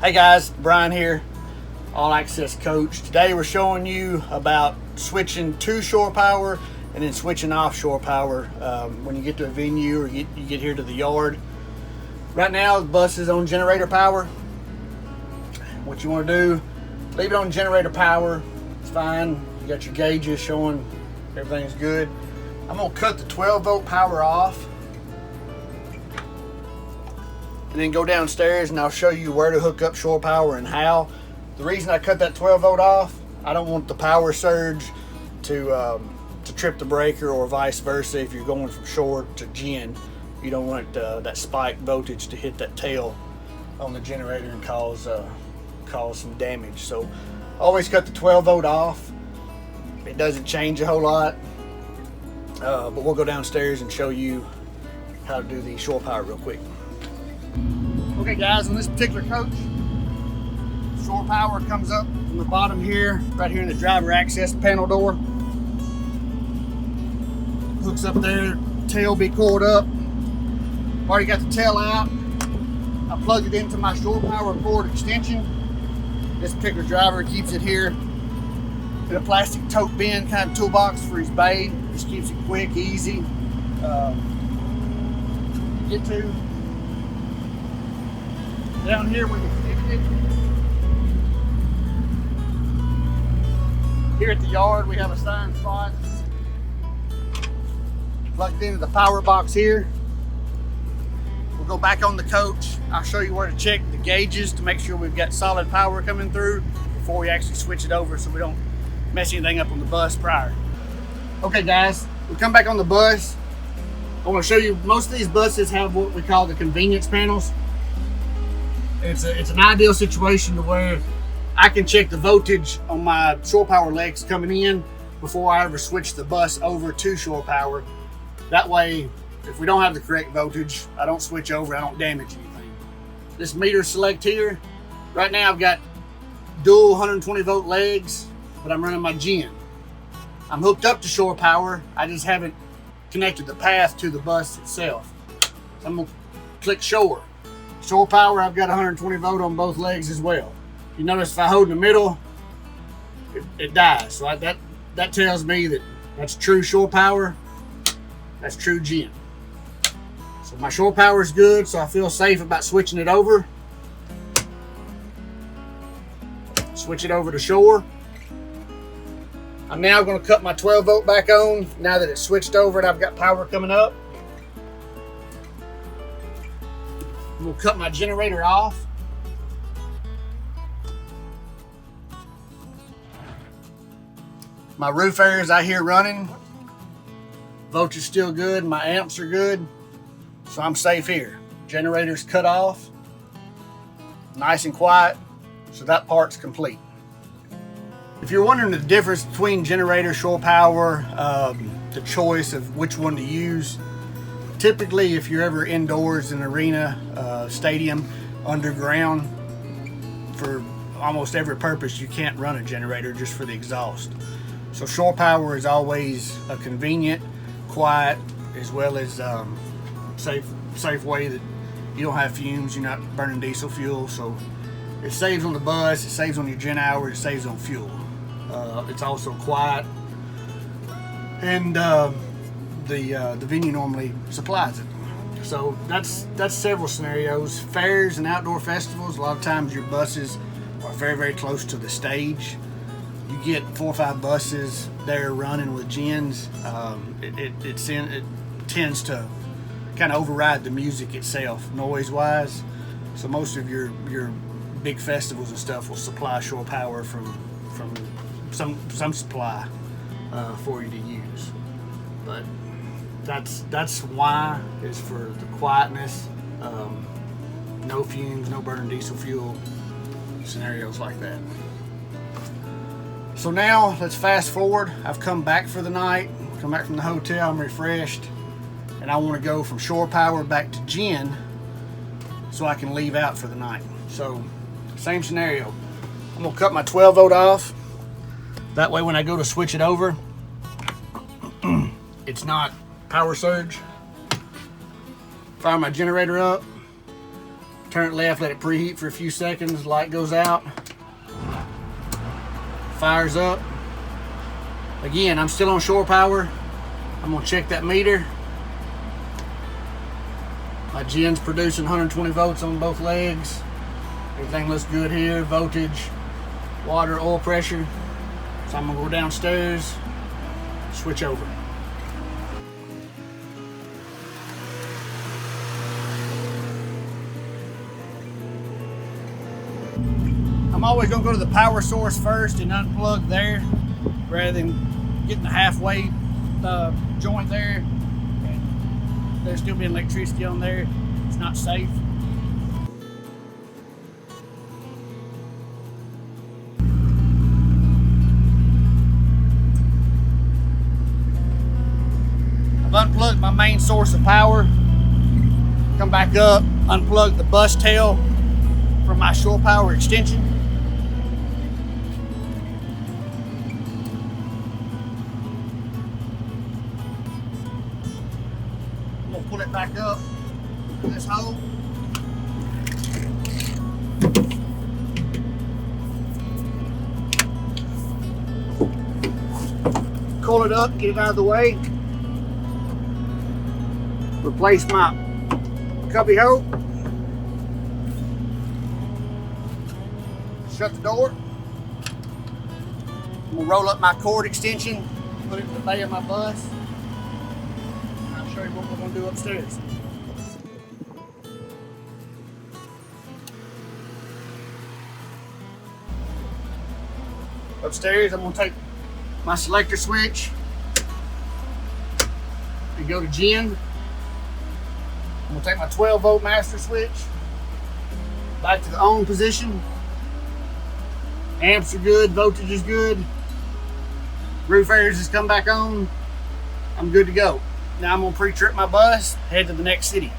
Hey guys, Brian here, All Access Coach. Today we're showing you about switching to shore power and then switching off shore power when you get to a venue or you get here to the yard. Right now the bus is on generator power. What you want to do, leave it on generator power. It's fine. You got your gauges showing everything's good. I'm going to cut the 12 volt power off and then go downstairs and I'll show you where to hook up shore power and how. The reason I cut that 12 volt off, I don't want the power surge to trip the breaker or vice versa. If you're going from shore to gen, you don't want that spike voltage to hit that tail on the generator and cause some damage. So always cut the 12 volt off. It doesn't change a whole lot, but we'll go downstairs and show you how to do the shore power real quick. Okay guys, on this particular coach, shore power comes up from the bottom here, right here in the driver access panel door. Hooks up there, tail be coiled up. Already got the tail out. I plugged it into my shore power cord extension. This particular driver keeps it here in a plastic tote bin kind of toolbox for his bay. Just keeps it quick, easy. Get to down here we can connect it. Here at the yard we have a sign spot. Plugged into the power box here. We'll go back on the coach. I'll show you where to check the gauges to make sure we've got solid power coming through before we actually switch it over so we don't mess anything up on the bus prior. Okay guys, we come back on the bus. I want to show you, most of these buses have what we call the convenience panels. It's an ideal situation to where I can check the voltage on my shore power legs coming in before I ever switch the bus over to shore power. That way, if we don't have the correct voltage, I don't switch over, I don't damage anything. This meter select here, right now I've got dual 120 volt legs, but I'm running my gen. I'm hooked up to shore power, I just haven't connected the path to the bus itself. So I'm gonna click shore. Shore power, I've got 120 volt on both legs as well. You notice if I hold in the middle, it dies. So that tells me that that's true shore power, that's true gen. So my shore power is good, so I feel safe about switching it over. Switch it over to shore. I'm now going to cut my 12 volt back on now that it's switched over and I've got power coming up. We'll cut my generator off. My roof air is out here running. Voltage is still good, my amps are good, so I'm safe here. Generator's cut off, nice and quiet, so that part's complete. If you're wondering the difference between generator, shore power, the choice of which one to use, typically if you're ever indoors in an arena, stadium, underground, for almost every purpose you can't run a generator just for the exhaust. So shore power is always a convenient, quiet, as well as safe way that you don't have fumes, you're not burning diesel fuel, so it saves on the bus, it saves on your gen hours, it saves on fuel. It's also quiet, and the venue normally supplies it. So that's several scenarios. Fairs and outdoor festivals, a lot of times your buses are very close to the stage. You get 4 or 5 buses there running with gens. It tends to kind of override the music itself, noise-wise. So most of your big festivals and stuff will supply shore power from some supply for you to use. But that's why, is for the quietness, no fumes, no burning diesel fuel, scenarios like that. So now let's fast forward. I've come back for the night, come back from the hotel, I'm refreshed, and I want to go from shore power back to gen so I can leave out for the night. So same scenario, I'm gonna cut my 12 volt off. That way when I go to switch it over, it's not power surge. Fire my generator up, Turn it left, let it preheat for a few seconds. Light goes out. Fires up. Again, I'm still on shore power. I'm gonna check that meter. My gen's producing 120 volts on both legs. Everything looks good here. Voltage, water, oil pressure. So I'm gonna go downstairs, switch over. I'm always gonna go to the power source first and unplug there, rather than getting the halfway joint there and there's still being electricity on there. It's not safe. I've unplugged my main source of power. Come back up, unplug the bus tail from my shore power extension. I'm gonna pull it back up to this hole. Coil it up, get it out of the way. Replace my cubby hole. Shut the door. I'm gonna roll up my cord extension, put it in the bay of my bus. And I'll show you what we're gonna do upstairs. Upstairs, I'm gonna take my selector switch and go to gen. I'm gonna take my 12 volt master switch back to the on position. Amps are good, voltage is good. Roof areas has come back on. I'm good to go. Now I'm gonna pre-trip my bus, head to the next city.